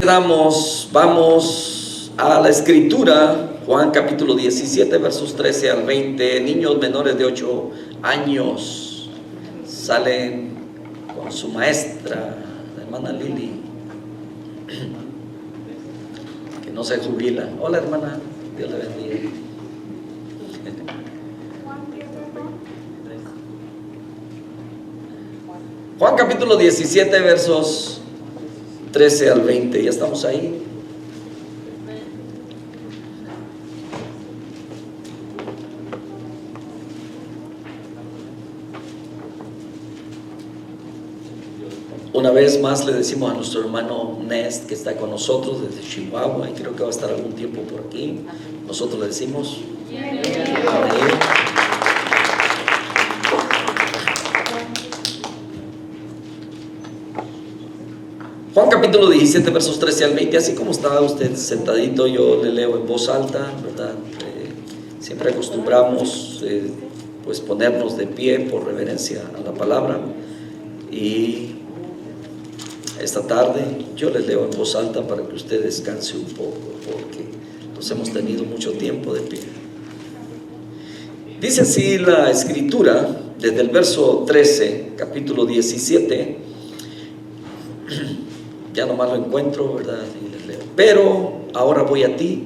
entramos, vamos a la escritura, Juan capítulo 17, versos 13 al 20. Niños menores de 8 años salen con su maestra, la hermana Lili, que no se jubila. Hola hermana, Dios le bendiga. Juan capítulo 17, versos 13 al 20, ya estamos ahí. Una vez más le decimos a nuestro hermano Nest, que está con nosotros desde Chihuahua, y creo que va a estar algún tiempo por aquí. Nosotros le decimos amén. Juan capítulo 17, versos 13 al 20, así como estaba usted sentadito, yo le leo en voz alta, ¿verdad? Siempre acostumbramos pues ponernos de pie por reverencia a la palabra, y esta tarde yo les leo en voz alta para que usted descanse un poco, porque nos hemos tenido mucho tiempo de pie. Dice así la escritura, desde el verso 13, capítulo 17, ya nomás lo encuentro, ¿verdad? Y les leo. Pero ahora voy a ti,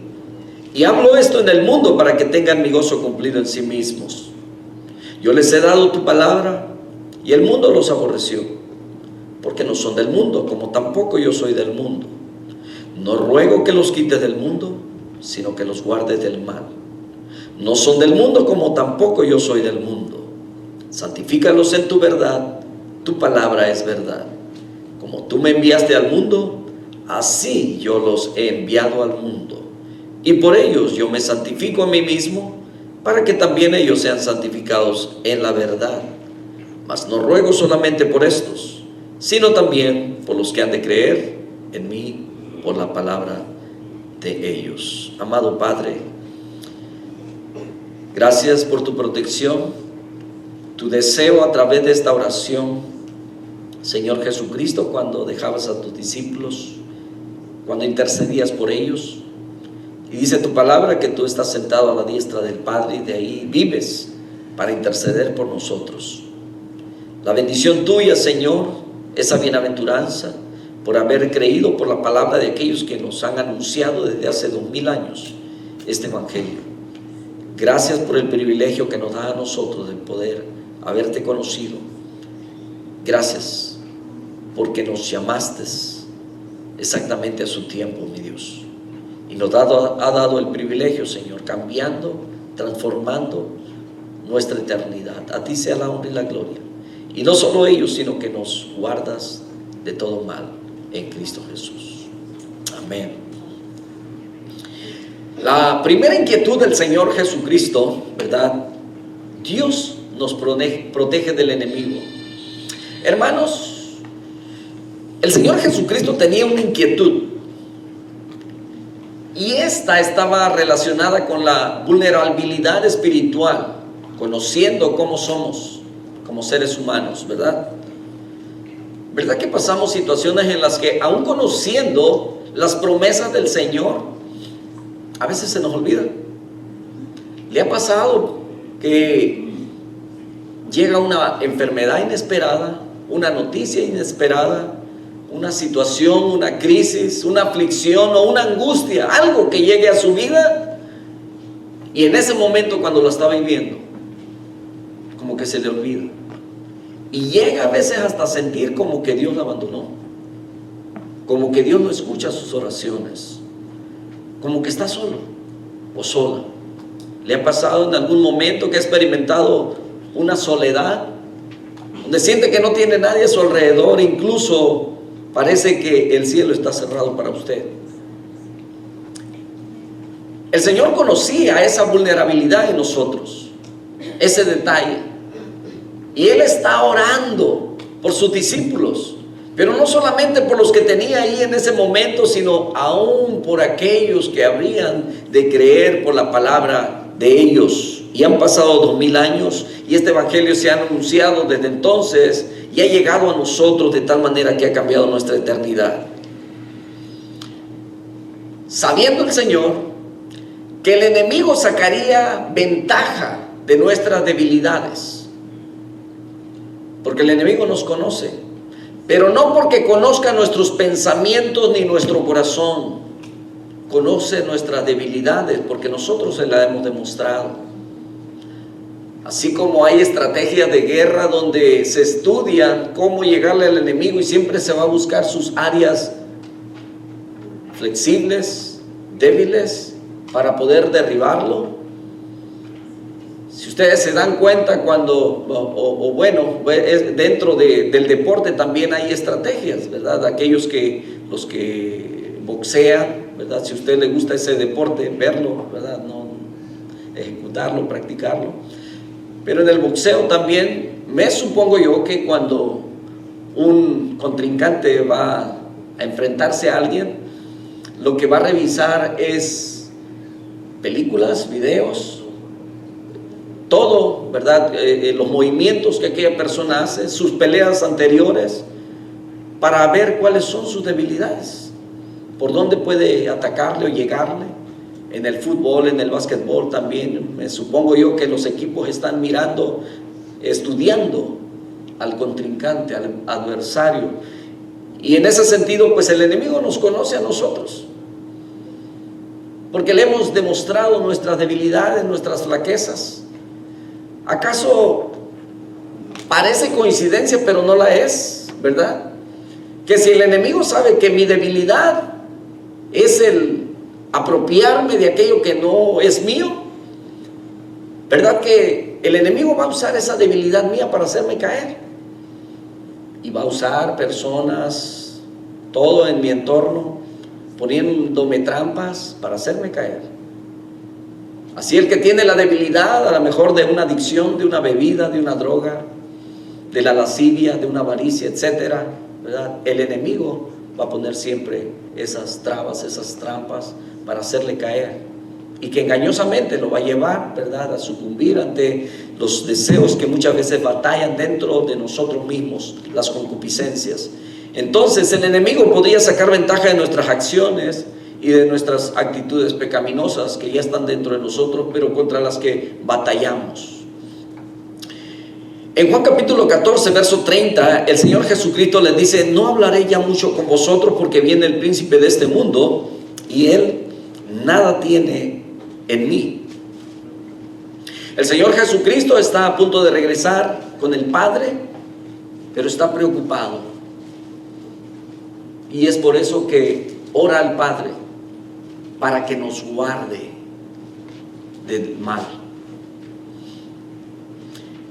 y hablo esto en el mundo para que tengan mi gozo cumplido en sí mismos. Yo les he dado tu palabra, y el mundo los aborreció, porque no son del mundo, como tampoco yo soy del mundo. No ruego que los quites del mundo, sino que los guardes del mal. No son del mundo, como tampoco yo soy del mundo. Santifícalos en tu verdad, tu palabra es verdad. Como tú me enviaste al mundo, así yo los he enviado al mundo. Y por ellos yo me santifico a mí mismo, para que también ellos sean santificados en la verdad. Mas no ruego solamente por estos, sino también por los que han de creer en mí por la palabra de ellos. Amado Padre, gracias por tu protección, tu deseo a través de esta oración. Señor Jesucristo, cuando dejabas a tus discípulos, cuando intercedías por ellos, y dice tu palabra que tú estás sentado a la diestra del Padre, y de ahí vives para interceder por nosotros. La bendición tuya, Señor, esa bienaventuranza por haber creído por la palabra de aquellos que nos han anunciado desde hace 2000 años este evangelio. Gracias por el privilegio que nos da a nosotros de poder haberte conocido. Gracias porque nos llamaste exactamente a su tiempo, mi Dios, y nos ha dado el privilegio, Señor, cambiando, transformando nuestra eternidad. A ti sea la honra y la gloria, y no solo ellos, sino que nos guardas de todo mal en Cristo Jesús. Amén. La primera inquietud del Señor Jesucristo, ¿verdad? Dios nos protege del enemigo. Hermanos, el Señor Jesucristo tenía una inquietud, y esta estaba relacionada con la vulnerabilidad espiritual, conociendo cómo somos como seres humanos, ¿verdad? ¿Verdad que pasamos situaciones en las que, aún conociendo las promesas del Señor, a veces se nos olvida? ¿Le ha pasado que llega una enfermedad inesperada, una noticia inesperada, una situación, una crisis, una aflicción o una angustia, algo que llegue a su vida, y en ese momento, cuando lo está viviendo, como que se le olvida, y llega a veces hasta sentir como que Dios la abandonó, como que Dios no escucha sus oraciones, como que está solo o sola? ¿Le ha pasado en algún momento que ha experimentado una soledad, donde siente que no tiene nadie a su alrededor, incluso parece que el cielo está cerrado para usted? El Señor conocía esa vulnerabilidad en nosotros, ese detalle, y Él está orando por sus discípulos, pero no solamente por los que tenía ahí en ese momento, sino aún por aquellos que habrían de creer por la palabra de ellos. Y han pasado 2000 años, y este evangelio se ha anunciado desde entonces, y ha llegado a nosotros de tal manera que ha cambiado nuestra eternidad. sabiendo el Señor que el enemigo sacaría ventaja de nuestras debilidades, porque el enemigo nos conoce, pero no porque conozca nuestros pensamientos ni nuestro corazón. Conoce nuestras debilidades porque nosotros se las hemos demostrado. Así como hay estrategias de guerra donde se estudian cómo llegarle al enemigo y siempre se va a buscar sus áreas flexibles, débiles, para poder derribarlo. Si ustedes se dan cuenta cuando, dentro del deporte también hay estrategias, ¿verdad? Los que boxean, ¿verdad? Si a usted le gusta ese deporte, verlo, ¿verdad? No ejecutarlo, practicarlo. Pero en el boxeo también, me supongo yo que cuando un contrincante va a enfrentarse a alguien, lo que va a revisar es películas, videos, todo, ¿verdad? Los movimientos que aquella persona hace, sus peleas anteriores, para ver cuáles son sus debilidades, por dónde puede atacarle o llegarle. En el fútbol, en el básquetbol también, me supongo yo que los equipos están mirando, estudiando al contrincante, al adversario. Y en ese sentido, pues el enemigo nos conoce a nosotros, porque le hemos demostrado nuestras debilidades, nuestras flaquezas. ¿Acaso parece coincidencia, pero no la es, verdad? Que si el enemigo sabe que mi debilidad es el apropiarme de aquello que no es mío, ¿verdad? Que el enemigo va a usar esa debilidad mía para hacerme caer. Y va a usar personas, todo en mi entorno, poniéndome trampas para hacerme caer. Así el que tiene la debilidad, a lo mejor de una adicción, de una bebida, de una droga, de la lascivia, de una avaricia, etcétera, ¿verdad? El enemigo va a poner siempre esas trabas, esas trampas para hacerle caer, y que engañosamente lo va a llevar, ¿verdad?, a sucumbir ante los deseos que muchas veces batallan dentro de nosotros mismos, las concupiscencias. Entonces el enemigo podría sacar ventaja de nuestras acciones y de nuestras actitudes pecaminosas que ya están dentro de nosotros, pero contra las que batallamos. En Juan capítulo 14, verso 30, el Señor Jesucristo les dice: no hablaré ya mucho con vosotros porque viene el príncipe de este mundo y él nada tiene en mí. El Señor Jesucristo está a punto de regresar con el Padre, pero está preocupado. Y es por eso que ora al Padre para que nos guarde del mal.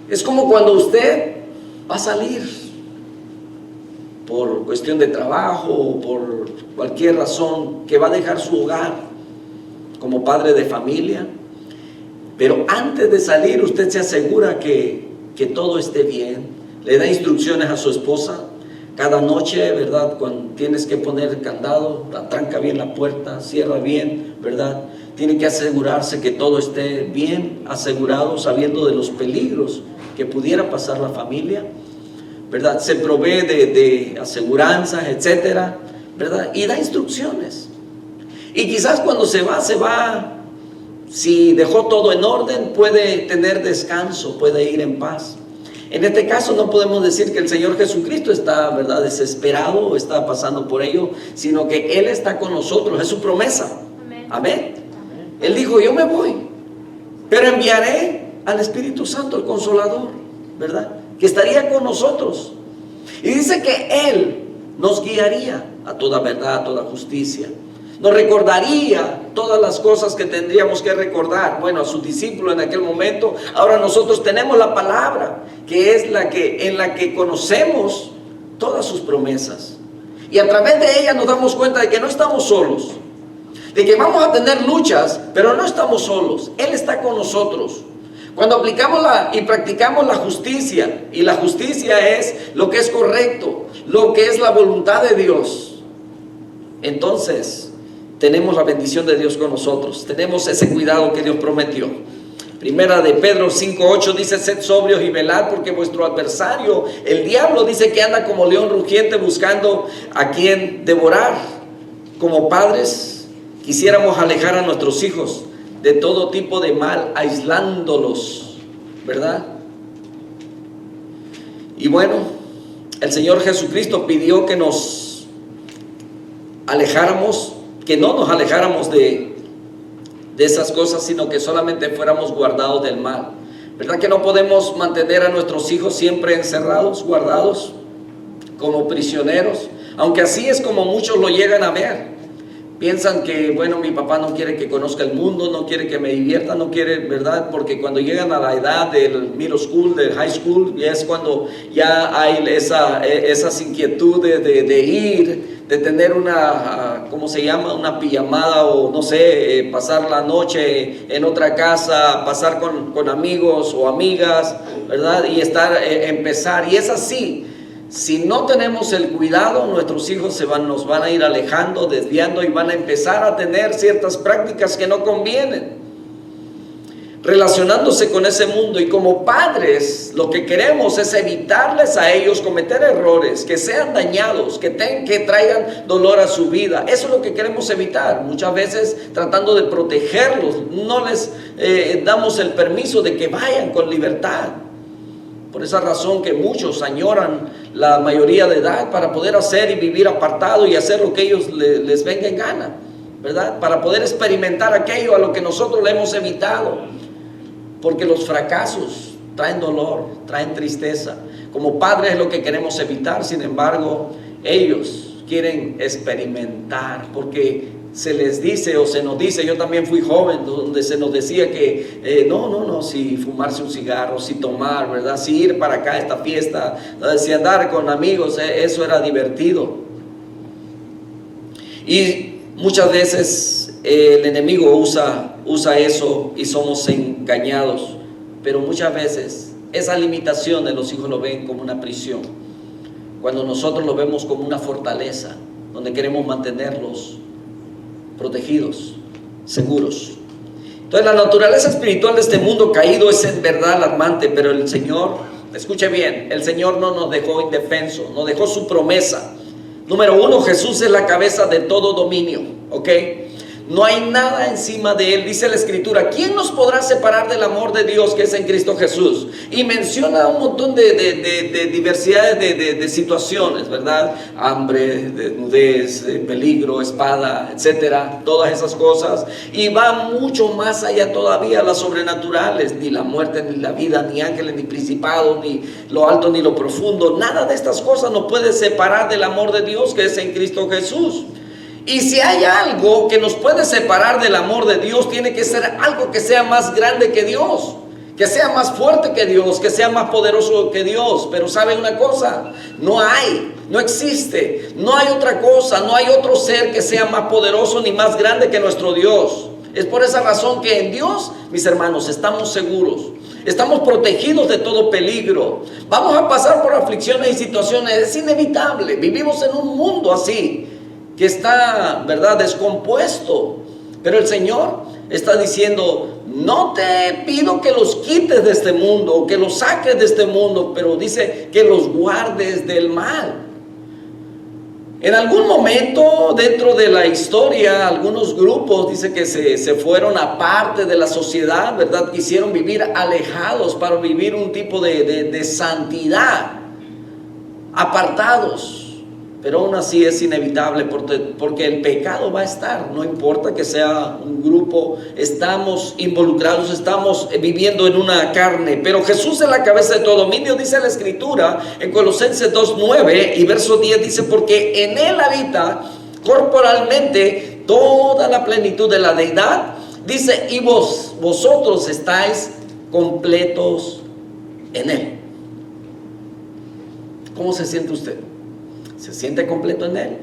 Es como cuando usted va a salir por cuestión de trabajo o por cualquier razón, que va a dejar su hogar como padre de familia, pero antes de salir usted se asegura que todo esté bien, le da instrucciones a su esposa. Cada noche, ¿verdad?, cuando tienes que poner candado, atranca bien la puerta, cierra bien, ¿verdad? Tiene que asegurarse que todo esté bien asegurado, sabiendo de los peligros que pudiera pasar la familia, ¿verdad? Se provee de aseguranzas, etcétera, ¿verdad? Y da instrucciones. Y quizás cuando se va, si dejó todo en orden, puede tener descanso, puede ir en paz. En este caso no podemos decir que el Señor Jesucristo está, ¿verdad?, desesperado o está pasando por ello, sino que Él está con nosotros, es su promesa. Amén. Amén. Él dijo: yo me voy, pero enviaré al Espíritu Santo, el Consolador, ¿verdad?, que estaría con nosotros. Y dice que Él nos guiaría a toda verdad, a toda justicia. Nos recordaría todas las cosas que tendríamos que recordar. Bueno, a sus discípulos en aquel momento. Ahora nosotros tenemos la palabra, que es en la que conocemos todas sus promesas. Y a través de ella nos damos cuenta de que no estamos solos, de que vamos a tener luchas, pero no estamos solos. Él está con nosotros. Cuando aplicamos y practicamos la justicia, y la justicia es lo que es correcto, lo que es la voluntad de Dios, entonces tenemos la bendición de Dios con nosotros, tenemos ese cuidado que Dios prometió. Primera de Pedro 5:8 dice: sed sobrios y velad, porque vuestro adversario, el diablo, dice que anda como león rugiente buscando a quien devorar. Como padres Quisiéramos alejar a nuestros hijos de todo tipo de mal, aislándolos, ¿verdad? Y bueno, el Señor Jesucristo pidió que nos alejáramos, que no nos alejáramos de esas cosas, sino que solamente fuéramos guardados del mal. ¿Verdad que no podemos mantener a nuestros hijos siempre encerrados, guardados, como prisioneros? Aunque así es como muchos lo llegan a ver. Piensan que, bueno, mi papá no quiere que conozca el mundo, no quiere que me divierta, no quiere, ¿verdad? Porque cuando llegan a la edad del middle school, del high school, ya es cuando ya hay esas inquietudes de ir, de tener una, ¿cómo se llama? Una pijamada o no sé, pasar la noche en otra casa, pasar con amigos o amigas, ¿verdad? Y empezar, y es así. Si no tenemos el cuidado, nuestros hijos nos van a ir alejando, desviando y van a empezar a tener ciertas prácticas que no convienen, relacionándose con ese mundo. Y como padres, lo que queremos es evitarles a ellos cometer errores, que sean dañados, que traigan dolor a su vida. Eso es lo que queremos evitar. Muchas veces tratando de protegerlos, no les damos el permiso de que vayan con libertad. Por esa razón que muchos añoran la mayoría de edad para poder hacer y vivir apartado y hacer lo que ellos les venga en gana, ¿verdad? Para poder experimentar aquello a lo que nosotros le hemos evitado. Porque los fracasos traen dolor, traen tristeza. Como padres es lo que queremos evitar, sin embargo, ellos quieren experimentar, porque se les dice o se nos dice, yo también fui joven, donde se nos decía que no, si fumarse un cigarro, si tomar, ¿verdad? Si ir para acá a esta fiesta, si andar con amigos, eso era divertido. Y muchas veces el enemigo usa eso y somos engañados, pero muchas veces esa limitación de los hijos lo ven como una prisión, cuando nosotros lo vemos como una fortaleza, donde queremos mantenerlos protegidos, seguros. Entonces la naturaleza espiritual de este mundo caído es en verdad alarmante, pero el Señor, escuche bien, el Señor no nos dejó indefensos, nos dejó su promesa. Número 1, Jesús es la cabeza de todo dominio, ¿ok? No hay nada encima de Él, dice la Escritura. ¿Quién nos podrá separar del amor de Dios que es en Cristo Jesús? Y menciona un montón de diversidades de situaciones, ¿verdad? Hambre, desnudez, peligro, espada, etcétera, todas esas cosas. Y va mucho más allá todavía, las sobrenaturales, ni la muerte, ni la vida, ni ángeles, ni principados, ni lo alto, ni lo profundo. Nada de estas cosas nos puede separar del amor de Dios que es en Cristo Jesús. Y si hay algo que nos puede separar del amor de Dios, tiene que ser algo que sea más grande que Dios, que sea más fuerte que Dios, que sea más poderoso que Dios. Pero ¿sabe una cosa? No existe, no hay otra cosa, no hay otro ser que sea más poderoso ni más grande que nuestro Dios. Es por esa razón que en Dios, mis hermanos, estamos seguros. Estamos protegidos de todo peligro. Vamos a pasar por aflicciones y situaciones, es inevitable. Vivimos en un mundo así, que está, ¿verdad?, descompuesto. Pero el Señor está diciendo, no te pido que los quites de este mundo, o que los saques de este mundo, pero dice que los guardes del mal. En algún momento dentro de la historia, algunos grupos, dice que se fueron aparte de la sociedad, ¿verdad? Quisieron vivir alejados para vivir un tipo de santidad, apartados. Pero aún así es inevitable porque el pecado va a estar, no importa que sea un grupo, estamos involucrados, estamos viviendo en una carne. Pero Jesús es la cabeza de todo dominio, dice la Escritura en Colosenses 2:9 y verso 10, dice, porque en Él habita corporalmente toda la plenitud de la deidad, dice, y vosotros estáis completos en Él. ¿Cómo se siente usted? ¿Se siente completo en Él?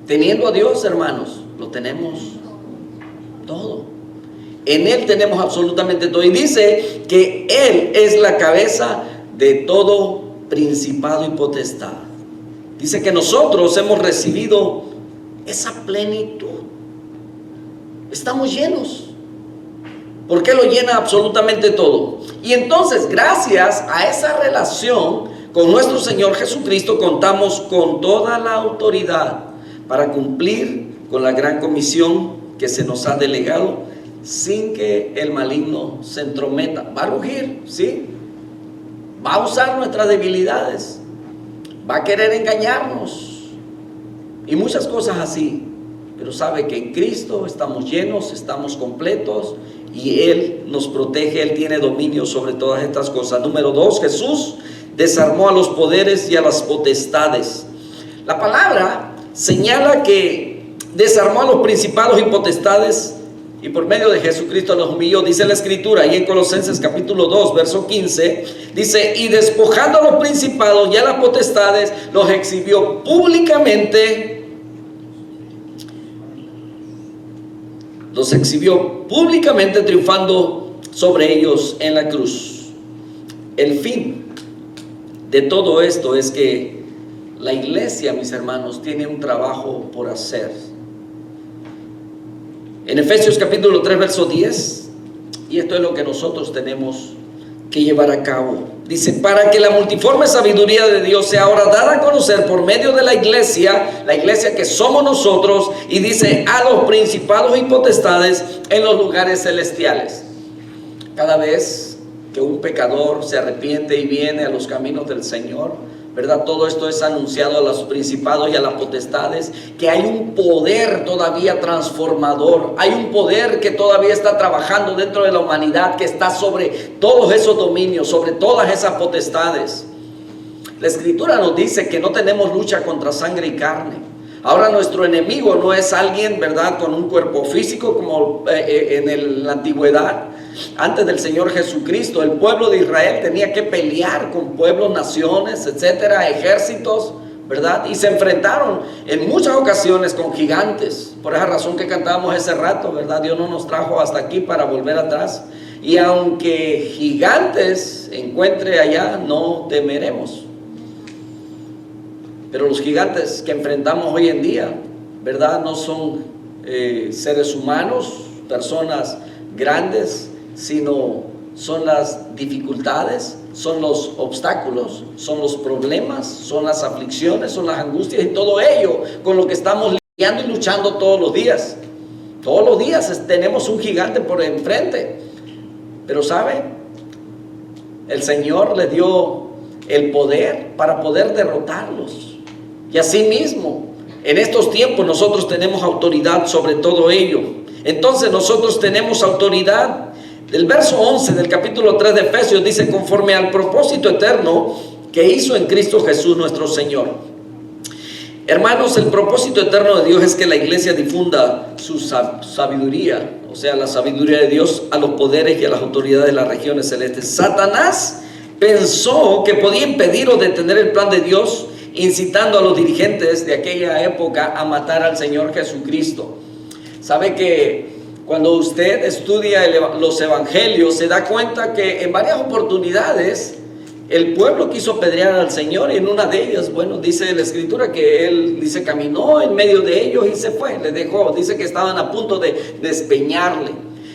Teniendo a Dios, hermanos, lo tenemos todo. En Él tenemos absolutamente todo. Y dice que Él es la cabeza de todo principado y potestad. Dice que nosotros hemos recibido esa plenitud. Estamos llenos. Porque Él lo llena absolutamente todo. Y entonces, gracias a esa relación con nuestro Señor Jesucristo, contamos con toda la autoridad para cumplir con la gran comisión que se nos ha delegado, sin que el maligno se entrometa. Va a rugir, ¿sí? Va a usar nuestras debilidades, va a querer engañarnos y muchas cosas así. Pero sabe que en Cristo estamos llenos, estamos completos y Él nos protege, Él tiene dominio sobre todas estas cosas. Número 2, Jesús desarmó a los poderes y a las potestades. La palabra señala que desarmó a los principados y potestades y por medio de Jesucristo los humilló. Dice la Escritura, y en Colosenses capítulo 2, verso 15, dice: y despojando a los principados y a las potestades, los exhibió públicamente. Los exhibió públicamente, triunfando sobre ellos en la cruz. El fin de todo esto es que la iglesia, mis hermanos, tiene un trabajo por hacer. En Efesios capítulo 3, verso 10, y esto es lo que nosotros tenemos que llevar a cabo. Dice: para que la multiforme sabiduría de Dios sea ahora dada a conocer por medio de la iglesia que somos nosotros, y dice: a los principados y potestades en los lugares celestiales. Cada vez que un pecador se arrepiente y viene a los caminos del Señor, ¿verdad? Todo esto es anunciado a los principados y a las potestades, que hay un poder todavía transformador, hay un poder que todavía está trabajando dentro de la humanidad, que está sobre todos esos dominios, sobre todas esas potestades. La Escritura nos dice que no tenemos lucha contra sangre y carne. Ahora nuestro enemigo no es alguien, ¿verdad?, con un cuerpo físico como en la antigüedad. Antes del Señor Jesucristo, el pueblo de Israel tenía que pelear con pueblos, naciones, etcétera, ejércitos, ¿verdad? Y se enfrentaron en muchas ocasiones con gigantes. Por esa razón que cantábamos ese rato, ¿verdad? Dios no nos trajo hasta aquí para volver atrás. Y aunque gigantes encuentre allá, no temeremos. Pero los gigantes que enfrentamos hoy en día, ¿verdad?, no son seres humanos, personas grandes, sino son las dificultades, son los obstáculos, son los problemas, son las aflicciones, son las angustias y todo ello con lo que estamos lidiando y luchando todos los días. Todos los días tenemos un gigante por enfrente. Pero ¿sabe? El Señor le dio el poder para poder derrotarlos. Y asimismo, en estos tiempos nosotros tenemos autoridad sobre todo ello. Entonces nosotros tenemos autoridad. El verso 11 del capítulo 3 de Efesios dice: conforme al propósito eterno que hizo en Cristo Jesús nuestro Señor. Hermanos, el propósito eterno de Dios es que la iglesia difunda su sabiduría, o sea, la sabiduría de Dios a los poderes y a las autoridades de las regiones celestes. Satanás pensó que podía impedir o detener el plan de Dios, incitando a los dirigentes de aquella época a matar al Señor Jesucristo. Sabe que cuando usted estudia los evangelios, se da cuenta que en varias oportunidades el pueblo quiso apedrear al Señor, y en una de ellas, bueno, dice la Escritura que Él, dice, caminó en medio de ellos y se fue, les dejó. Dice que estaban a punto de despeñarle.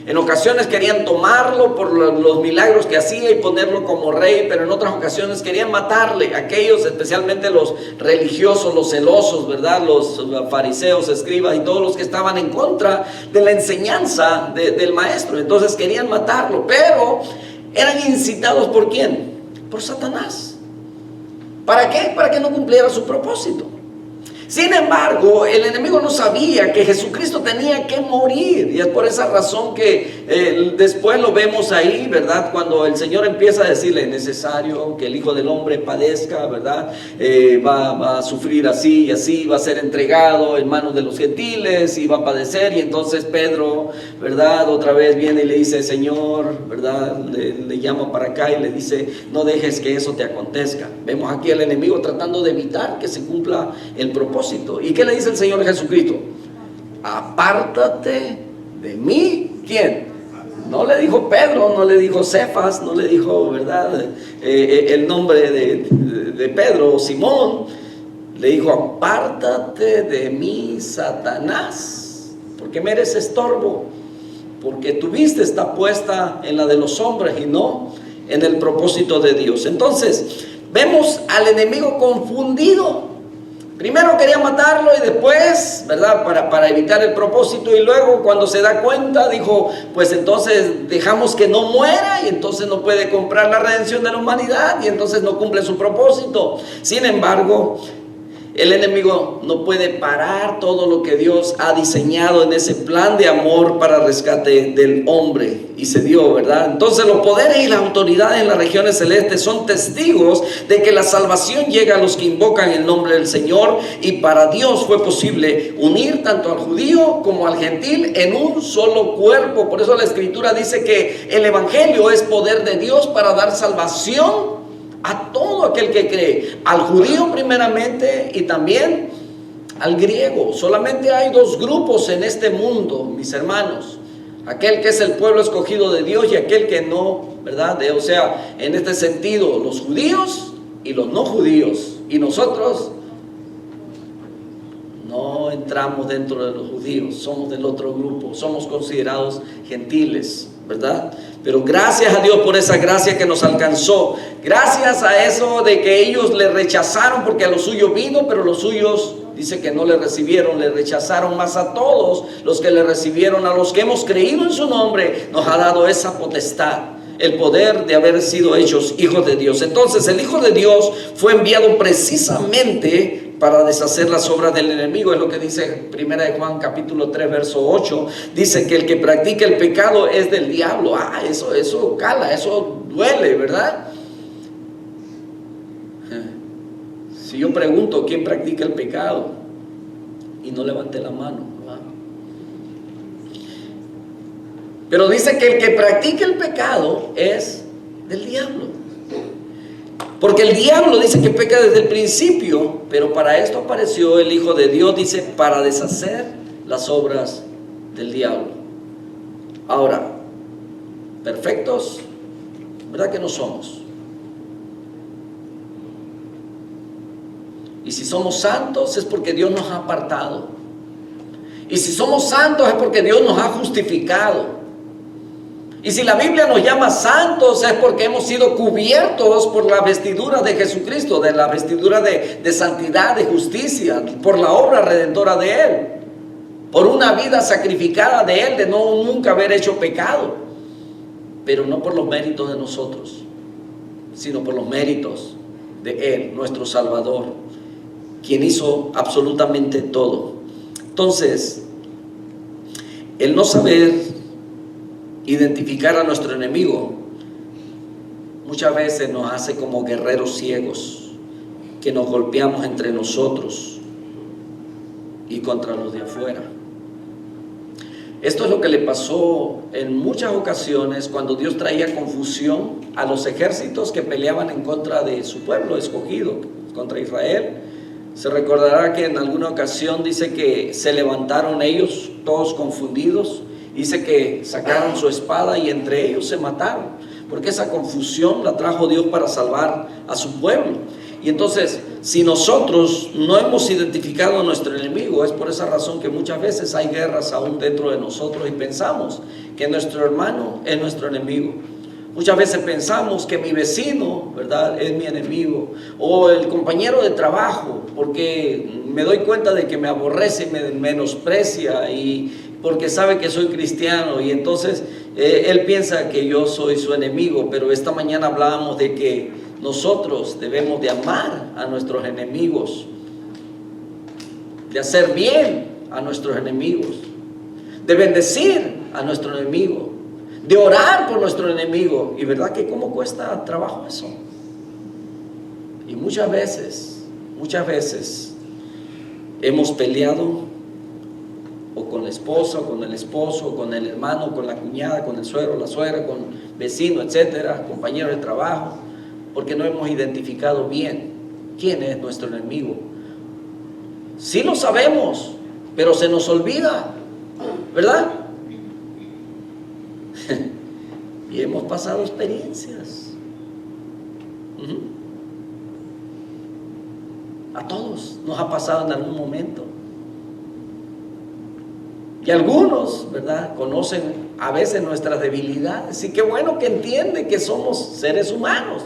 En ocasiones querían tomarlo por los milagros que hacía y ponerlo como rey, pero en otras ocasiones querían matarle. Aquellos, especialmente los religiosos, los celosos, ¿verdad? Los fariseos, escribas y todos los que estaban en contra de la enseñanza del maestro. Entonces querían matarlo, pero eran incitados ¿por quién? Por Satanás. ¿Para qué? Para que no cumpliera su propósito. Sin embargo, el enemigo no sabía que Jesucristo tenía que morir, y es por esa razón que después lo vemos ahí, ¿verdad? Cuando el Señor empieza a decirle: es necesario que el Hijo del Hombre padezca, ¿verdad? Va a sufrir así y así, va a ser entregado en manos de los gentiles y va a padecer. Y entonces Pedro, ¿verdad?, otra vez viene y le dice: Señor, ¿verdad?, le llama para acá y le dice: no dejes que eso te acontezca. Vemos aquí al enemigo tratando de evitar que se cumpla el propósito. ¿Y qué le dice el Señor Jesucristo? Apártate de mí. ¿Quién? No le dijo Pedro, no le dijo Cefas, no le dijo, ¿verdad?, el nombre de Pedro o Simón. Le dijo: apártate de mí, Satanás, porque me eres estorbo, porque tu vista está puesta en la de los hombres y no en el propósito de Dios. Entonces vemos al enemigo confundido, Primero quería matarlo y después, ¿verdad? Para evitar el propósito, y luego cuando se da cuenta dijo, pues entonces dejamos que no muera y entonces no puede comprar la redención de la humanidad y entonces no cumple su propósito. Sin embargo, el enemigo no puede parar todo lo que Dios ha diseñado en ese plan de amor para rescate del hombre, y se dio, ¿verdad? Entonces los poderes y las autoridades en las regiones celestes son testigos de que la salvación llega a los que invocan el nombre del Señor, y para Dios fue posible unir tanto al judío como al gentil en un solo cuerpo. Por eso la Escritura dice que el Evangelio es poder de Dios para dar salvación a todo aquel que cree, al judío primeramente y también al griego. Solamente hay dos grupos en este mundo, mis hermanos: aquel que es el pueblo escogido de Dios y aquel que no, ¿verdad? O sea, en este sentido, los judíos y los no judíos. Y nosotros no entramos dentro de los judíos, somos del otro grupo, somos considerados gentiles, ¿verdad? Pero gracias a Dios por esa gracia que nos alcanzó. Gracias a eso de que ellos le rechazaron, porque a los suyos vino, pero los suyos, dice que no le recibieron, le rechazaron. Más a todos los que le recibieron, a los que hemos creído en su nombre, nos ha dado esa potestad, el poder de haber sido hechos hijos de Dios. Entonces el Hijo de Dios fue enviado precisamente para deshacer las obras del enemigo. Es lo que dice 1 Juan capítulo 3 verso 8. Dice que el que practica el pecado es del diablo. Eso cala, eso duele, ¿verdad? Si yo pregunto quién practica el pecado y no levante la mano, ¿verdad? Pero dice que el que practica el pecado es del diablo. Porque el diablo dice que peca desde el principio, pero para esto apareció el Hijo de Dios, dice, para deshacer las obras del diablo. Ahora, perfectos, ¿verdad que no somos? Y si somos santos es porque Dios nos ha apartado. Y si somos santos es porque Dios nos ha justificado. Y si la Biblia nos llama santos es porque hemos sido cubiertos por la vestidura de Jesucristo, de la vestidura de santidad, de justicia, por la obra redentora de Él, por una vida sacrificada de Él, de no nunca haber hecho pecado, pero no por los méritos de nosotros, sino por los méritos de Él, nuestro Salvador, quien hizo absolutamente todo. Entonces, el no saber identificar a nuestro enemigo muchas veces nos hace como guerreros ciegos, que nos golpeamos entre nosotros y contra los de afuera. Esto es lo que le pasó en muchas ocasiones cuando Dios traía confusión a los ejércitos que peleaban en contra de su pueblo escogido, contra Israel. Se recordará que en alguna ocasión dice que se levantaron ellos todos confundidos. Dice que sacaron su espada y entre ellos se mataron, porque esa confusión la trajo Dios para salvar a su pueblo. Y entonces, si nosotros no hemos identificado a nuestro enemigo, es por esa razón que muchas veces hay guerras aún dentro de nosotros y pensamos que nuestro hermano es nuestro enemigo. Muchas veces pensamos que mi vecino, ¿verdad?, es mi enemigo, o el compañero de trabajo, porque me doy cuenta de que me aborrece y me menosprecia, y porque sabe que soy cristiano, y entonces él piensa que yo soy su enemigo. Pero esta mañana hablábamos de que nosotros debemos de amar a nuestros enemigos, de hacer bien a nuestros enemigos, de bendecir a nuestro enemigo, de orar por nuestro enemigo. Y verdad que cómo cuesta trabajo eso. Y muchas veces hemos peleado o con la esposa, o con el esposo, o con el hermano, con la cuñada, con el suegro, la suegra, con vecino, etcétera, compañero de trabajo, porque no hemos identificado bien quién es nuestro enemigo. Sí lo sabemos, pero se nos olvida, ¿verdad? Y hemos pasado experiencias. A todos nos ha pasado en algún momento. Y algunos, ¿verdad?, conocen a veces nuestras debilidades. Y qué bueno que entienden que somos seres humanos.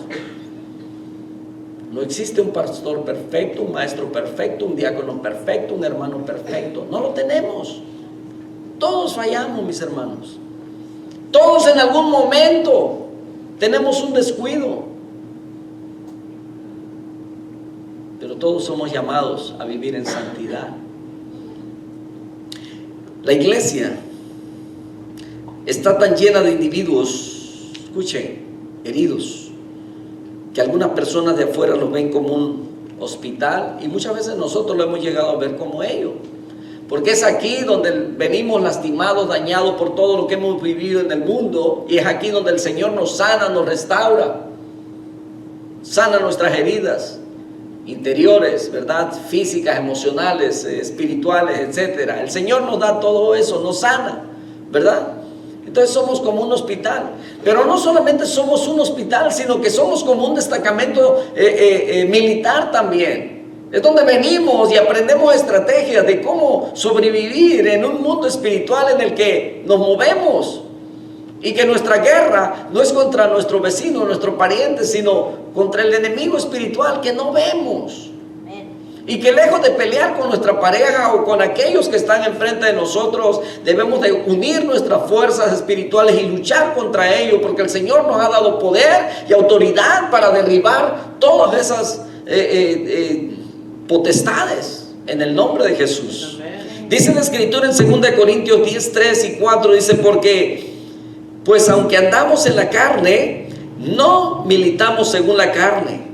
No existe un pastor perfecto, un maestro perfecto, un diácono perfecto, un hermano perfecto. No lo tenemos. Todos fallamos, mis hermanos. Todos en algún momento tenemos un descuido. Pero todos somos llamados a vivir en santidad. La iglesia está tan llena de individuos, escuchen, heridos, que algunas personas de afuera los ven como un hospital y muchas veces nosotros lo hemos llegado a ver como ellos. Porque es aquí donde venimos lastimados, dañados por todo lo que hemos vivido en el mundo, y es aquí donde el Señor nos sana, nos restaura, sana nuestras heridas interiores, ¿verdad? Físicas, emocionales, espirituales, etcétera. El Señor nos da todo eso, nos sana, ¿verdad? Entonces somos como un hospital, pero no solamente somos un hospital, sino que somos como un destacamento militar también. Es donde venimos y aprendemos estrategias de cómo sobrevivir en un mundo espiritual en el que nos movemos. Y que nuestra guerra no es contra nuestro vecino, nuestro pariente, sino contra el enemigo espiritual que no vemos. Y que lejos de pelear con nuestra pareja o con aquellos que están enfrente de nosotros, debemos de unir nuestras fuerzas espirituales y luchar contra ellos, porque el Señor nos ha dado poder y autoridad para derribar todas esas potestades en el nombre de Jesús. Dice la Escritura en 2 Corintios 10, 3 y 4, dice: porque pues aunque andamos en la carne, no militamos según la carne.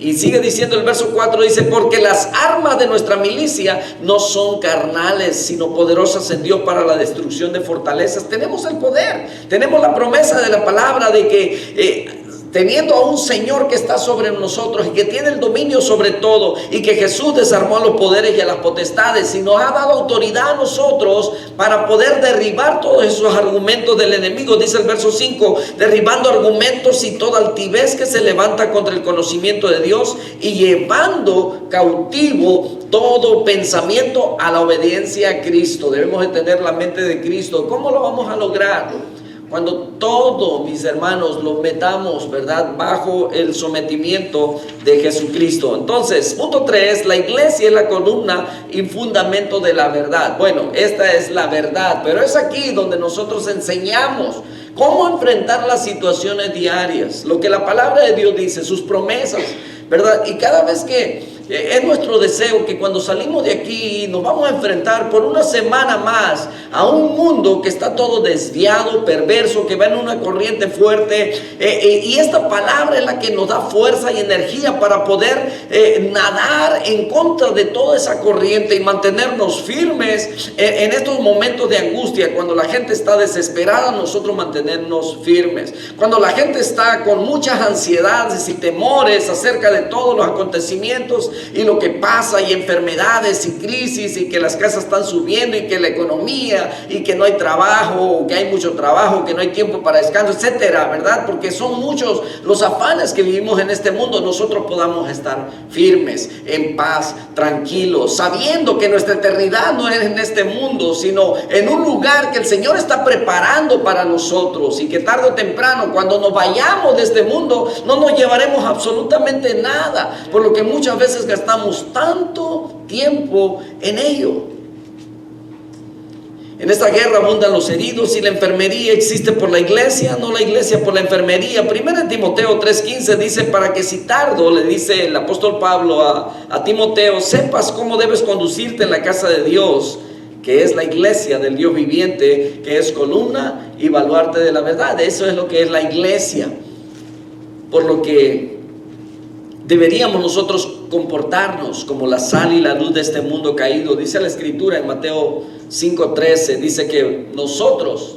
Y sigue diciendo el verso 4, dice: porque las armas de nuestra milicia no son carnales, sino poderosas en Dios para la destrucción de fortalezas. Tenemos el poder, tenemos la promesa de la palabra de que teniendo a un Señor que está sobre nosotros y que tiene el dominio sobre todo, y que Jesús desarmó a los poderes y a las potestades y nos ha dado autoridad a nosotros para poder derribar todos esos argumentos del enemigo. Dice el verso 5: derribando argumentos y toda altivez que se levanta contra el conocimiento de Dios, y llevando cautivo todo pensamiento a la obediencia a Cristo. Debemos de tener la mente de Cristo. ¿Cómo lo vamos a lograr? Cuando todo, mis hermanos, lo metamos, ¿verdad?, bajo el sometimiento de Jesucristo. Entonces, punto 3, la iglesia es la columna y fundamento de la verdad. Bueno, esta es la verdad, pero es aquí donde nosotros enseñamos cómo enfrentar las situaciones diarias, lo que la palabra de Dios dice, sus promesas, ¿verdad? Y cada vez que es nuestro deseo que cuando salimos de aquí nos vamos a enfrentar por una semana más a un mundo que está todo desviado, perverso, que va en una corriente fuerte, y esta palabra es la que nos da fuerza y energía para poder nadar en contra de toda esa corriente y mantenernos firmes en estos momentos de angustia. Cuando la gente está desesperada, nosotros mantenernos firmes. Cuando la gente está con muchas ansiedades y temores acerca de todos los acontecimientos y lo que pasa, y enfermedades y crisis, y que las casas están subiendo, y que la economía, y que no hay trabajo, o que hay mucho trabajo, que no hay tiempo para descanso, etcétera, ¿verdad? Porque son muchos los afanes que vivimos en este mundo. Nosotros podamos estar firmes, en paz, tranquilos, sabiendo que nuestra eternidad no es en este mundo, sino en un lugar que el Señor está preparando para nosotros, y que tarde o temprano, cuando nos vayamos de este mundo, no nos llevaremos absolutamente nada, por lo que muchas veces gastamos tanto tiempo en ello. En esta guerra abundan los heridos, y la enfermería existe por la iglesia, no la iglesia por la enfermería. 1 Timoteo 3:15 dice: para que si tardo, le dice el apóstol Pablo a Timoteo, sepas cómo debes conducirte en la casa de Dios, que es la iglesia del Dios viviente, que es columna y baluarte de la verdad. Eso es lo que es la iglesia. Por lo que deberíamos nosotros comportarnos como la sal y la luz de este mundo caído. Dice la Escritura en Mateo 5:13, dice que nosotros,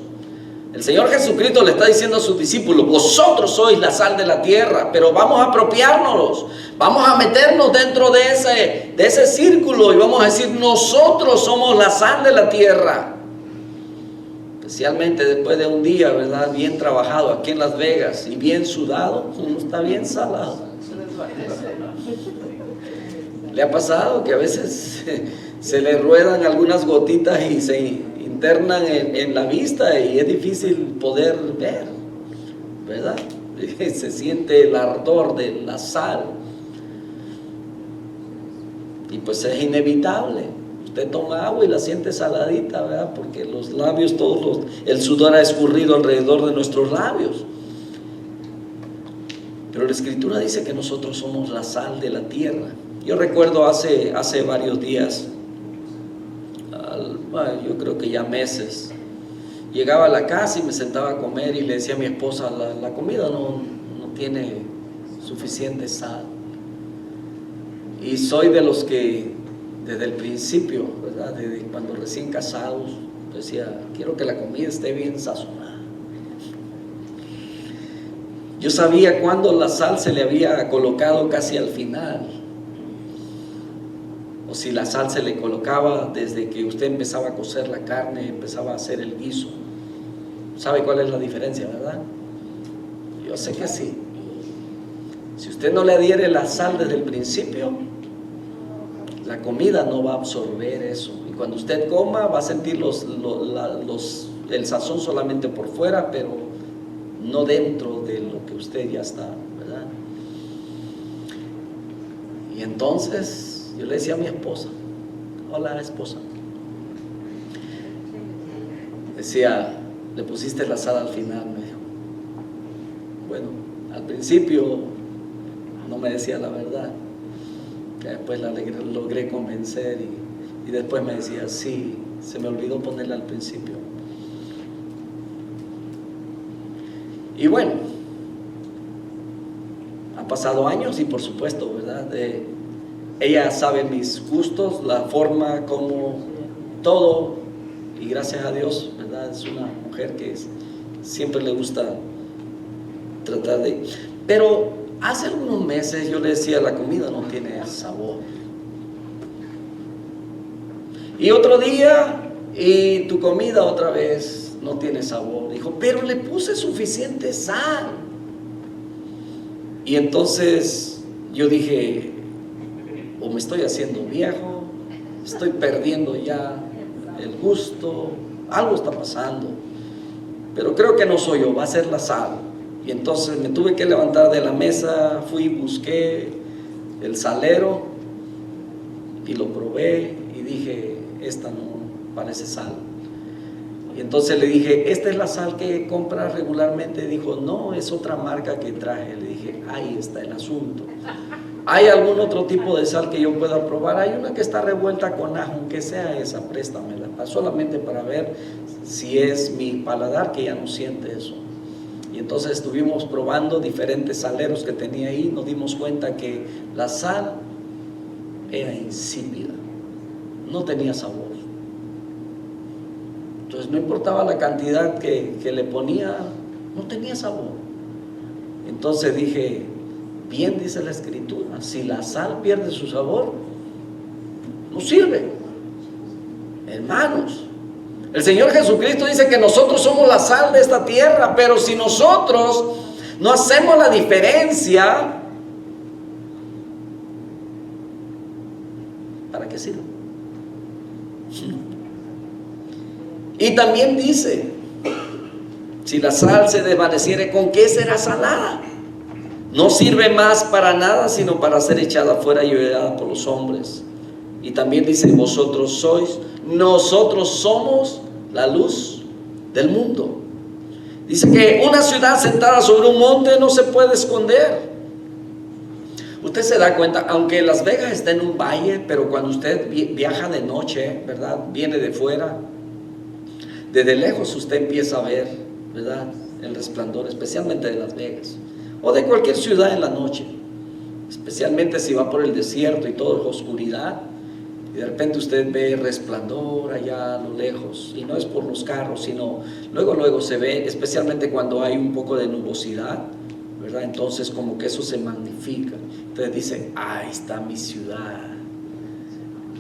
el Señor Jesucristo le está diciendo a sus discípulos: vosotros sois la sal de la tierra. Pero vamos a apropiárnoslos, vamos a meternos dentro de ese círculo, y vamos a decir: nosotros somos la sal de la tierra. Especialmente después de un día, ¿verdad?, bien trabajado aquí en Las Vegas y bien sudado, uno está bien salado. ¿Le ha pasado que a veces se le ruedan algunas gotitas y se internan en la vista, y es difícil poder ver, ¿verdad? Se siente el ardor de la sal. Y pues es inevitable. Usted toma agua y la siente saladita, ¿verdad? Porque los labios, el sudor ha escurrido alrededor de nuestros labios. Pero la Escritura dice que nosotros somos la sal de la tierra. Yo recuerdo hace varios días, yo creo que ya meses, llegaba a la casa y me sentaba a comer y le decía a mi esposa, la comida no tiene suficiente sal. Y soy de los que desde el principio, ¿verdad? Desde cuando recién casados, decía, quiero que la comida esté bien sazonada. Yo sabía cuándo la sal se le había colocado casi al final, o si la sal se le colocaba desde que usted empezaba a cocer la carne, empezaba a hacer el guiso. ¿Sabe cuál es la diferencia, verdad? Yo sé que sí. Si usted no le adhiere la sal desde el principio, la comida no va a absorber eso. Y cuando usted coma, va a sentir el sazón solamente por fuera, pero no dentro de lo que usted ya está, ¿verdad? Y entonces yo le decía a mi esposa, hola esposa, decía, le pusiste la sal al final, me dijo. Bueno, al principio no me decía la verdad, que después la logré convencer y después me decía, sí, se me olvidó ponerla al principio. Y bueno, han pasado años y por supuesto, ¿verdad? Ella sabe mis gustos, la forma como todo, y gracias a Dios, ¿verdad? Es una mujer que siempre le gusta tratar de... Pero hace algunos meses yo le decía, la comida no tiene sabor. Y otro día, y tu comida otra vez no tiene sabor. Dijo, pero le puse suficiente sal. Y entonces yo dije, o me estoy haciendo viejo, estoy perdiendo ya el gusto, algo está pasando. Pero creo que no soy yo, va a ser la sal. Y entonces me tuve que levantar de la mesa, fui y busqué el salero y lo probé y dije, esta no parece sal. Y entonces le dije, ¿esta es la sal que compras regularmente? Dijo, no, es otra marca que traje. Le dije, ahí está el asunto. ¿Hay algún otro tipo de sal que yo pueda probar? Hay una que está revuelta con ajo, aunque sea esa, préstamela, solamente para ver si es mi paladar que ya no siente eso. Y entonces estuvimos probando diferentes saleros que tenía ahí, nos dimos cuenta que la sal era insípida, no tenía sabor. Entonces no importaba la cantidad que le ponía, no tenía sabor. Entonces dije, bien dice la Escritura, si la sal pierde su sabor, no sirve. Hermanos, el Señor Jesucristo dice que nosotros somos la sal de esta tierra, pero si nosotros no hacemos la diferencia, ¿para qué sirve? Y también dice, si la sal se desvaneciere, ¿con qué será salada? No sirve más para nada, sino para ser echada fuera y olvidada por los hombres. Y también dice, nosotros somos la luz del mundo. Dice que una ciudad sentada sobre un monte no se puede esconder. Usted se da cuenta, aunque Las Vegas está en un valle, pero cuando usted viaja de noche, ¿verdad? Viene de fuera, desde lejos usted empieza a ver, ¿verdad? El resplandor, especialmente de Las Vegas, o de cualquier ciudad en la noche, especialmente si va por el desierto y todo es oscuridad, y de repente usted ve resplandor allá a lo lejos, y no es por los carros, sino luego se ve, especialmente cuando hay un poco de nubosidad, ¿verdad? Entonces como que eso se magnifica. Entonces dice, ahí está mi ciudad,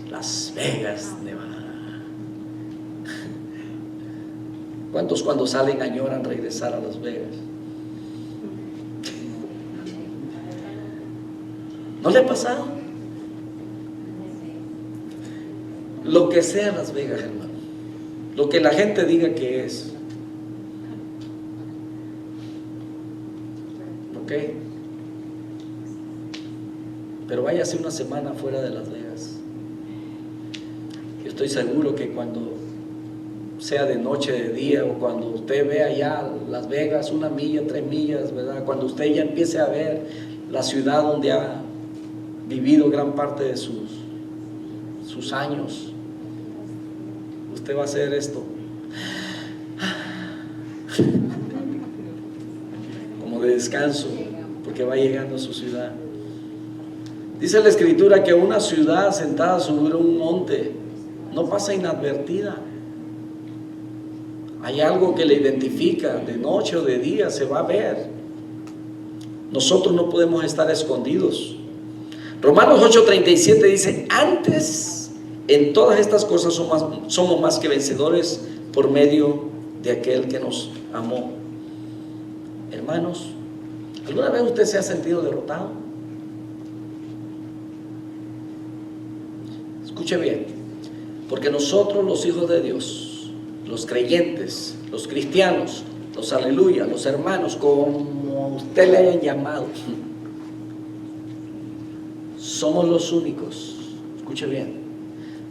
Las Vegas, Nevada. ¿Cuántos cuando salen añoran regresar a Las Vegas? ¿No le ha pasado? Lo que sea Las Vegas, hermano, lo que la gente diga que es, ¿ok? Pero váyase una semana fuera de Las Vegas estoy seguro que cuando sea de noche, de día, o cuando usted vea ya Las Vegas, 1 milla, 3 millas, ¿verdad? Cuando usted ya empiece a ver la ciudad donde ha vivido gran parte de sus años, usted va a hacer esto. Como de descanso, porque va llegando a su ciudad. Dice la Escritura que una ciudad sentada sobre un monte no pasa inadvertida. Hay algo que le identifica, de noche o de día se va a ver. Nosotros no podemos estar escondidos. Romanos 8:37 dice: antes en todas estas cosas somos más que vencedores por medio de aquel que nos amó. Hermanos, ¿alguna vez usted se ha sentido derrotado? Escuche bien, porque nosotros, los hijos de Dios, los creyentes, los cristianos, los aleluya, los hermanos, como usted le hayan llamado, somos los únicos, escuche bien,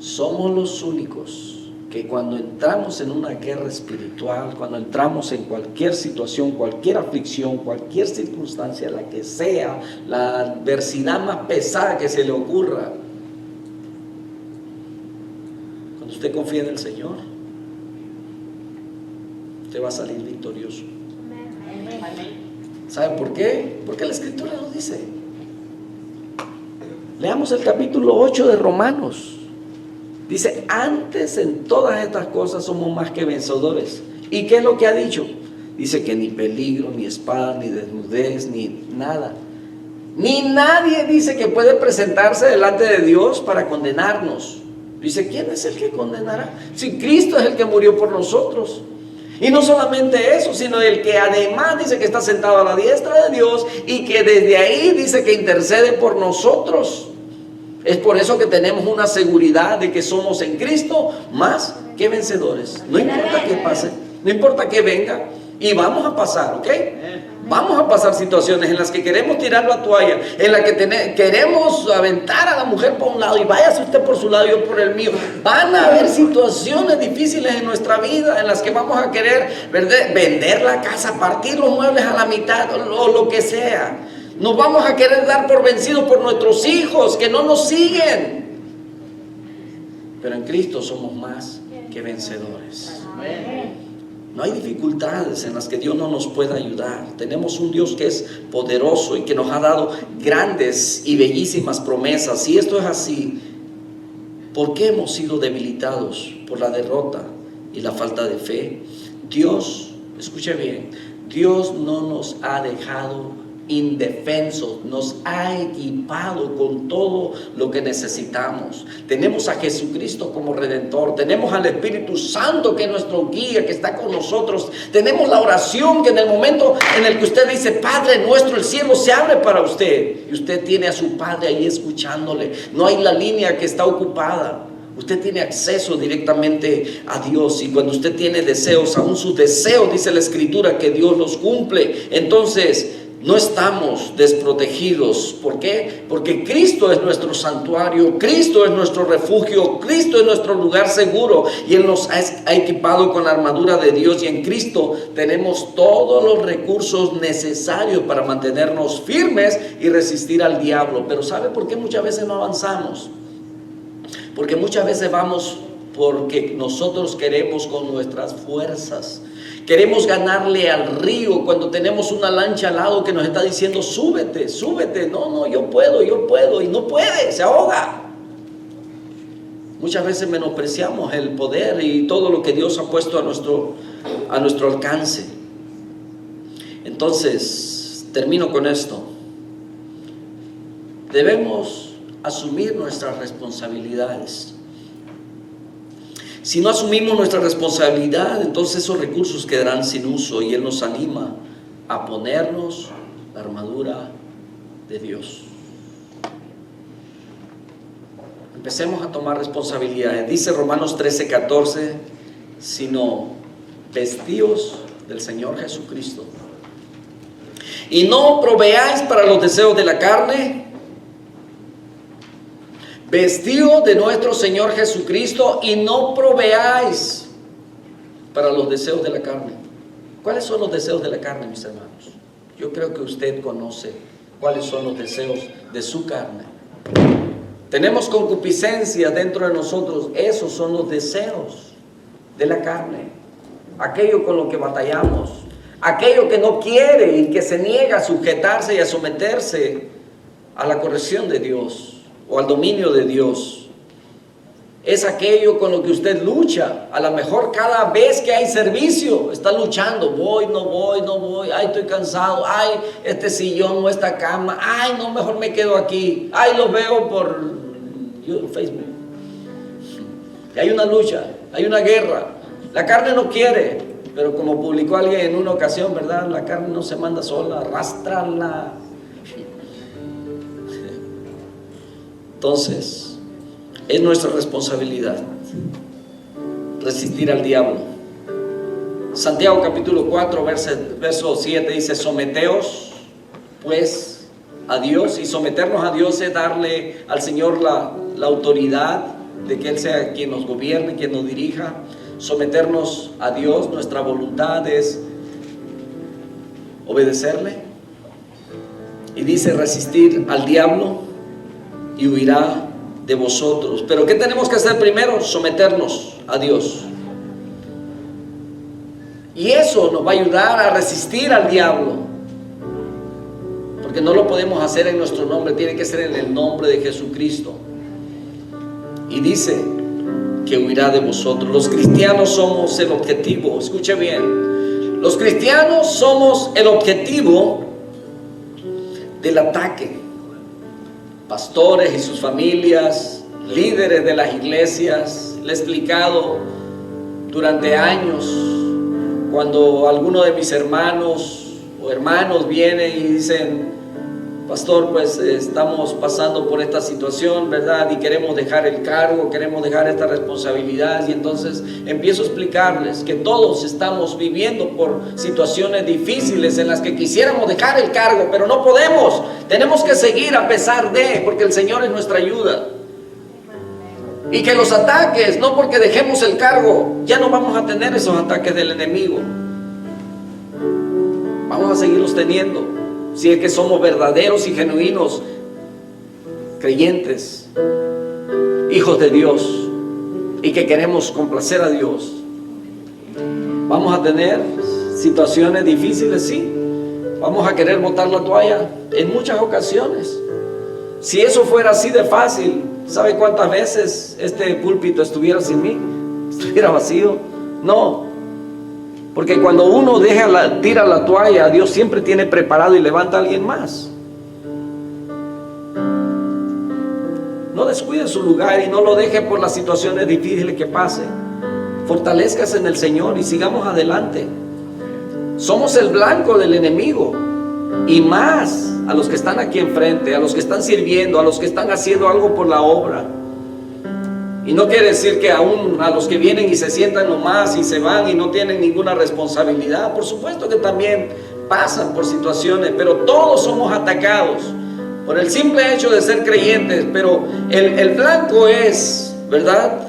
somos los únicos que cuando entramos en una guerra espiritual, cuando entramos en cualquier situación, cualquier aflicción, cualquier circunstancia, la que sea, la adversidad más pesada que se le ocurra, cuando usted confía en el Señor, usted va a salir victorioso. ¿Sabe por qué? Porque la Escritura lo dice. Leamos el capítulo 8 de Romanos. Dice: antes en todas estas cosas somos más que vencedores. ¿Y qué es lo que ha dicho? Dice que ni peligro, ni espada, ni desnudez, ni nada, ni nadie, dice, que puede presentarse delante de Dios para condenarnos. Dice: ¿quién es el que condenará? Si Cristo es el que murió por nosotros. Y no solamente eso, sino el que además dice que está sentado a la diestra de Dios y que desde ahí dice que intercede por nosotros. Es por eso que tenemos una seguridad de que somos en Cristo más que vencedores. No importa qué pase, no importa qué venga, y vamos a pasar, ¿ok? Vamos a pasar situaciones en las que queremos tirar la toalla, en las que queremos aventar a la mujer por un lado y váyase usted por su lado y yo por el mío. Van a haber situaciones difíciles en nuestra vida en las que vamos a querer, ¿verdad?, vender la casa, partir los muebles a la mitad o lo que sea. Nos vamos a querer dar por vencidos por nuestros hijos que no nos siguen. Pero en Cristo somos más que vencedores. No hay dificultades en las que Dios no nos pueda ayudar. Tenemos un Dios que es poderoso y que nos ha dado grandes y bellísimas promesas. Si esto es así, ¿por qué hemos sido debilitados por la derrota y la falta de fe? Dios, escuche bien, Dios no nos ha dejado indefensos, nos ha equipado con todo lo que necesitamos. Tenemos a Jesucristo como Redentor, tenemos al Espíritu Santo que es nuestro guía, que está con nosotros, tenemos la oración que en el momento en el que usted dice: Padre nuestro, el cielo se abre para usted, y usted tiene a su Padre ahí escuchándole. No hay la línea que está ocupada. Usted tiene acceso directamente a Dios, y cuando usted tiene deseos, aún sus deseos, dice la Escritura, que Dios los cumple. Entonces no estamos desprotegidos. ¿Por qué? Porque Cristo es nuestro santuario, Cristo es nuestro refugio, Cristo es nuestro lugar seguro, y Él nos ha equipado con la armadura de Dios, y en Cristo tenemos todos los recursos necesarios para mantenernos firmes y resistir al diablo. Pero ¿sabe por qué muchas veces no avanzamos? Porque muchas veces vamos porque nosotros queremos con nuestras fuerzas. Queremos ganarle al río cuando tenemos una lancha al lado que nos está diciendo: súbete, súbete. No, yo puedo, y no puede, se ahoga. Muchas veces menospreciamos el poder y todo lo que Dios ha puesto a nuestro alcance. Entonces, termino con esto. Debemos asumir nuestras responsabilidades. Si no asumimos nuestra responsabilidad, entonces esos recursos quedarán sin uso, y Él nos anima a ponernos la armadura de Dios. Empecemos a tomar responsabilidades. Dice Romanos 13:14, sino vestíos del Señor Jesucristo, y no proveáis para los deseos de la carne, vestidos de nuestro Señor Jesucristo y no proveáis para los deseos de la carne. ¿Cuáles son los deseos de la carne, mis hermanos? Yo creo que usted conoce cuáles son los deseos de su carne. Tenemos concupiscencia dentro de nosotros. Esos son los deseos de la carne. Aquello con lo que batallamos. Aquello que no quiere y que se niega a sujetarse y a someterse a la corrección de Dios o al dominio de Dios. Es aquello con lo que usted lucha. A lo mejor cada vez que hay servicio está luchando. Voy, no voy, no voy. Ay, estoy cansado. Ay, este sillón o esta cama. Ay, no, mejor me quedo aquí. Ay, lo veo por Facebook. Y hay una lucha, hay una guerra. La carne no quiere, pero como publicó alguien en una ocasión, ¿verdad? La carne no se manda sola, arrastrarla. Entonces, es nuestra responsabilidad resistir al diablo. Santiago capítulo 4, verso 7 dice: someteos pues a Dios. Y someternos a Dios es darle al Señor la autoridad de que Él sea quien nos gobierne, quien nos dirija. Someternos a Dios, nuestra voluntad es obedecerle. Y dice: resistir al diablo y huirá de vosotros. Pero ¿qué tenemos que hacer primero? Someternos a Dios. Y eso nos va a ayudar a resistir al diablo, porque no lo podemos hacer en nuestro nombre, tiene que ser en el nombre de Jesucristo. Y dice que huirá de vosotros. Los cristianos somos el objetivo. Escuche bien, los cristianos somos el objetivo del ataque. Pastores y sus familias, líderes de las iglesias. Le he explicado durante años, cuando alguno de mis hermanos o hermanos viene y dicen: pastor, pues estamos pasando por esta situación, ¿verdad? Y queremos dejar el cargo, queremos dejar esta responsabilidad. Y entonces empiezo a explicarles que todos estamos viviendo por situaciones difíciles en las que quisiéramos dejar el cargo, pero no podemos. Tenemos que seguir a pesar de, porque el Señor es nuestra ayuda. Y que los ataques, no porque dejemos el cargo, ya no vamos a tener esos ataques del enemigo. Vamos a seguirlos teniendo, si es que somos verdaderos y genuinos creyentes, hijos de Dios, y que queremos complacer a Dios. Vamos a tener situaciones difíciles, sí. Vamos a querer botar la toalla en muchas ocasiones. Si eso fuera así de fácil, ¿sabe cuántas veces este púlpito estuviera sin mí? Estuviera vacío. No, porque cuando uno tira la toalla, Dios siempre tiene preparado y levanta a alguien más. No descuide su lugar y no lo deje por las situaciones difíciles que pasen. Fortalezcase en el Señor y sigamos adelante. Somos el blanco del enemigo, y más a los que están aquí enfrente, a los que están sirviendo, a los que están haciendo algo por la obra. Y no quiere decir que aún a los que vienen y se sientan nomás y se van y no tienen ninguna responsabilidad. Por supuesto que también pasan por situaciones, pero todos somos atacados por el simple hecho de ser creyentes. Pero el blanco es, ¿verdad?,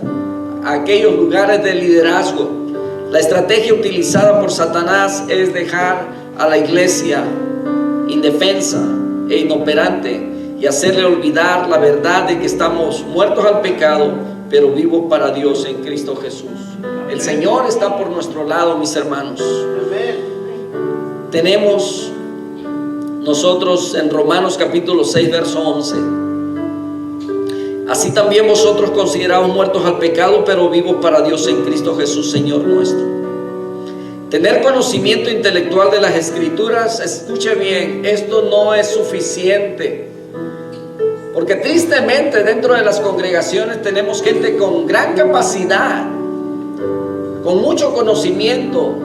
aquellos lugares de liderazgo. La estrategia utilizada por Satanás es dejar a la iglesia indefensa e inoperante y hacerle olvidar la verdad de que estamos muertos al pecado, pero vivos para Dios en Cristo Jesús. El Señor está por nuestro lado, mis hermanos. Tenemos nosotros en Romanos capítulo 6, verso 11: así también vosotros considerados muertos al pecado, pero vivos para Dios en Cristo Jesús, Señor nuestro. Tener conocimiento intelectual de las Escrituras, escuche bien, esto no es suficiente. Porque tristemente dentro de las congregaciones tenemos gente con gran capacidad, con mucho conocimiento,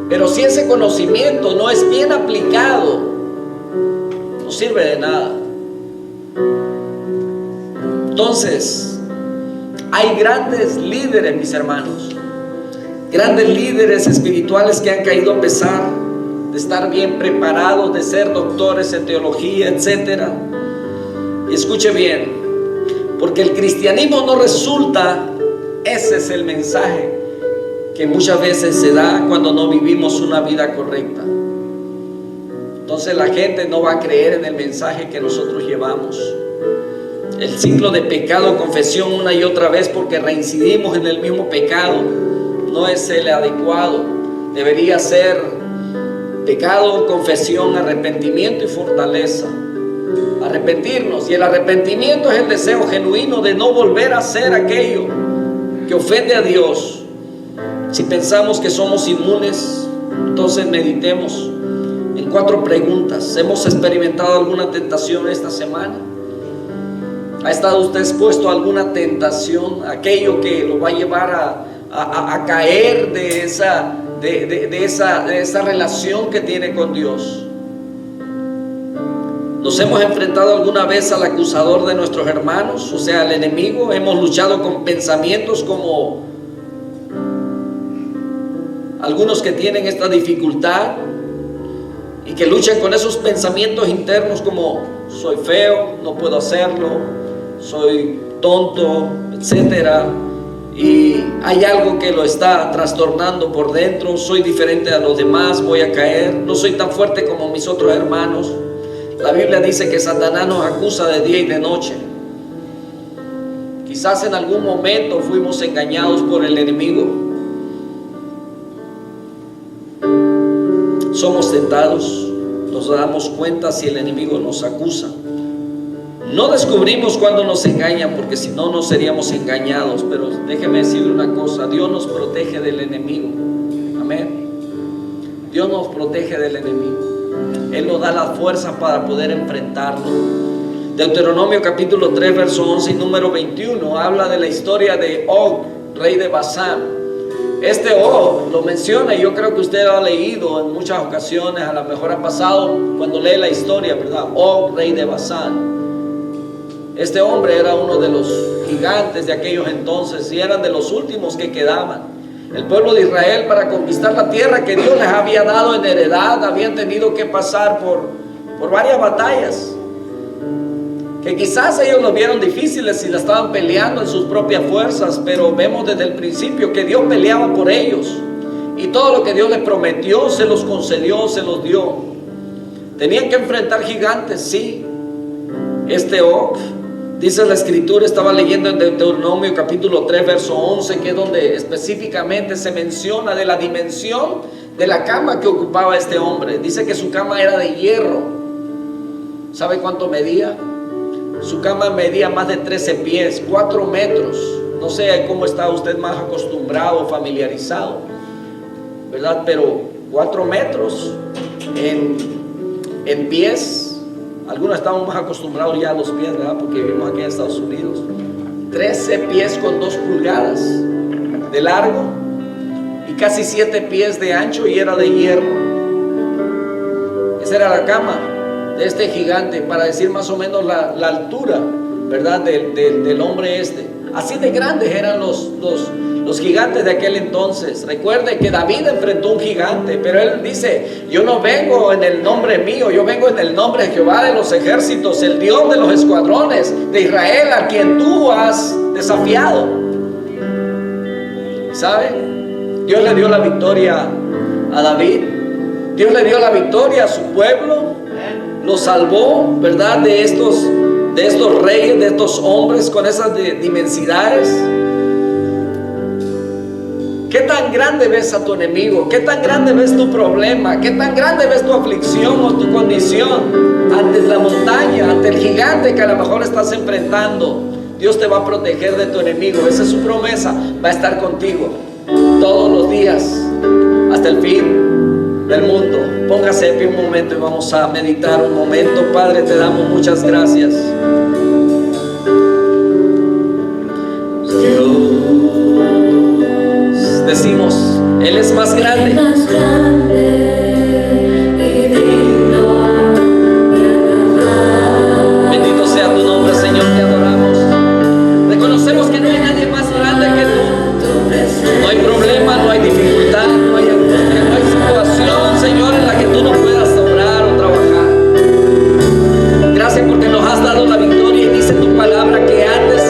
pero si ese conocimiento no es bien aplicado, no sirve de nada. Entonces, hay grandes líderes, mis hermanos, grandes líderes espirituales que han caído a pesar de estar bien preparados, de ser doctores en teología, etc. Y escuche bien, Porque el cristianismo no resulta, ese es el mensaje que muchas veces se da cuando no vivimos una vida correcta. Entonces la gente no va a creer en el mensaje que nosotros llevamos. El ciclo de pecado, confesión una y otra vez porque reincidimos en el mismo pecado, no es el adecuado. Debería ser pecado, confesión, arrepentimiento y fortaleza. Arrepentirnos, y el arrepentimiento es el deseo genuino de no volver a hacer aquello que ofende a Dios. Si pensamos que somos inmunes, entonces meditemos en 4 preguntas. ¿Hemos experimentado alguna tentación esta semana? ¿Ha estado usted expuesto a alguna tentación? Aquello que lo va a llevar a caer de esa relación que tiene con Dios. ¿Nos hemos enfrentado alguna vez al acusador de nuestros hermanos, o sea, al enemigo? ¿Hemos luchado con pensamientos como algunos que tienen esta dificultad y que luchan con esos pensamientos internos como soy feo, no puedo hacerlo, soy tonto, etcétera? Y hay algo que lo está trastornando por dentro. Soy diferente a los demás, voy a caer, no soy tan fuerte como mis otros hermanos. La Biblia dice que Satanás nos acusa de día y de noche. Quizás en algún momento fuimos engañados por el enemigo. Somos tentados, nos damos cuenta si el enemigo nos acusa. No descubrimos cuando nos engañan, porque si no, no seríamos engañados. Pero déjeme decirle una cosa: Dios nos protege del enemigo. Amén. Dios nos protege del enemigo. Él nos da la fuerza para poder enfrentarlo. Deuteronomio capítulo 3, verso 11 y número 21 habla de la historia de Og, rey de Basán. Este Og lo menciona, y yo creo que usted lo ha leído en muchas ocasiones. A lo mejor ha pasado cuando lee la historia, ¿verdad? Og, rey de Basán. Este hombre era uno de los gigantes de aquellos entonces y eran de los últimos que quedaban. El pueblo de Israel, para conquistar la tierra que Dios les había dado en heredad, habían tenido que pasar por varias batallas que quizás ellos lo vieron difíciles y la estaban peleando en sus propias fuerzas, pero vemos desde el principio que Dios peleaba por ellos y todo lo que Dios les prometió se los concedió, se los dio. Tenían que enfrentar gigantes, sí. Este Og, dice la escritura, estaba leyendo en Deuteronomio capítulo 3, verso 11, que es donde específicamente se menciona de la dimensión de la cama que ocupaba este hombre. Dice que su cama era de hierro. ¿Sabe cuánto medía? Su cama medía más de 13 pies, 4 metros. No sé cómo está usted más acostumbrado, familiarizado, ¿verdad? Pero 4 metros en pies. Algunos estamos más acostumbrados ya a los pies, ¿verdad? Porque vivimos aquí en Estados Unidos. 13 pies con 2 pulgadas de largo y casi 7 pies de ancho, y era de hierro. Esa era la cama de este gigante, para decir más o menos la altura, ¿verdad? Del hombre este. Así de grandes eran los gigantes de aquel entonces. Recuerde que David enfrentó un gigante, pero él dice: yo no vengo en el nombre mío, yo vengo en el nombre de Jehová de los ejércitos, el Dios de los escuadrones de Israel, a quien tú has desafiado. ¿Sabe? Dios le dio la victoria a David. Dios le dio la victoria a su pueblo. Lo salvó, ¿verdad? De estos reyes, de estos hombres con esas dimensidades. ¿Qué tan grande ves a tu enemigo? ¿Qué tan grande ves tu problema? ¿Qué tan grande ves tu aflicción o tu condición ante la montaña, ante el gigante que a lo mejor estás enfrentando? Dios te va a proteger de tu enemigo. Esa es su promesa. Va a estar contigo todos los días hasta el fin del mundo. Póngase de pie un momento y vamos a meditar un momento. Padre, te damos muchas gracias. Decimos, Él es más grande. Bendito sea tu nombre, Señor, te adoramos. Reconocemos que no hay nadie más grande que tú. No hay problema, no hay dificultad, no hay angustia, no hay situación, Señor, en la que tú no puedas obrar o trabajar. Gracias porque nos has dado la victoria, y dice tu palabra que antes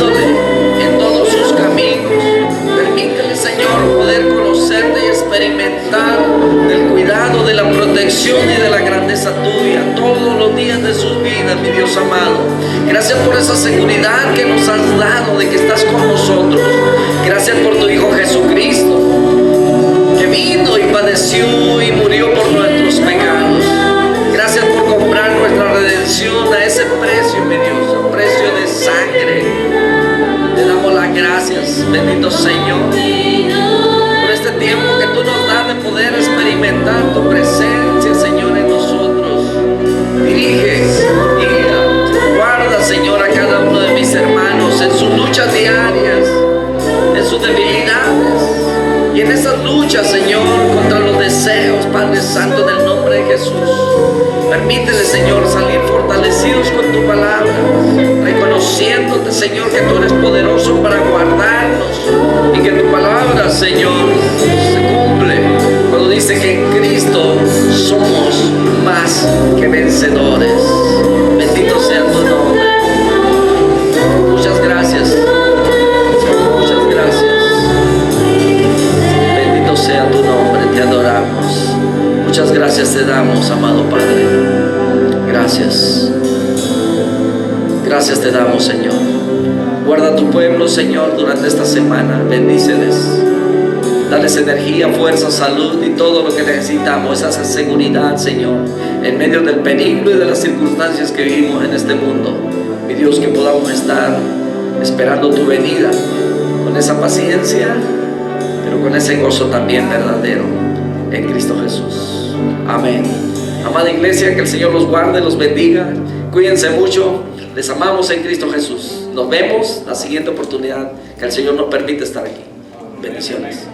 guiándole en todos sus caminos. Permítele, Señor, poder conocerte y experimentar del cuidado, de la protección y de la grandeza tuya todos los días de sus vidas, mi Dios amado. Gracias por esa seguridad que nos has dado de que estás con nosotros. Gracias por tu Hijo Jesucristo, que vino y padeció y murió por nuestros pecados. Gracias por comprar nuestra redención a ese precio, mi Dios, a precio de sangre. Te damos las gracias, bendito Señor, por este tiempo que tú nos das de poder experimentar tu presencia, Señor, en nosotros. Dirige, guía, guarda, Señor, a cada uno de mis hermanos en sus luchas diarias, en sus debilidades y en esas luchas, Señor, contra los deseos, Padre Santo, en el nombre de Jesús. Permítele, Señor, salir fortalecidos con tu palabra, reconociéndote, Señor, que tú eres poderoso para guardarnos y que tu palabra, Señor, se cumple cuando dice que en Cristo somos más que vencedores. Bendito sea tu nombre. Muchas gracias. Muchas gracias. Bendito sea tu nombre. Te adoramos. Muchas gracias te damos, amado Padre. Gracias. Gracias te damos, Señor. Guarda a tu pueblo, Señor, durante esta semana. Bendíceles. Dales energía, fuerza, salud y todo lo que necesitamos. Esa seguridad, Señor, en medio del peligro y de las circunstancias que vivimos en este mundo. Mi Dios, que podamos estar esperando tu venida con esa paciencia, pero con ese gozo también verdadero en Cristo Jesús. Amén. Amada iglesia, que el Señor los guarde, los bendiga. Cuídense mucho. Les amamos en Cristo Jesús. Nos vemos la siguiente oportunidad que el Señor nos permite estar aquí. Bendiciones.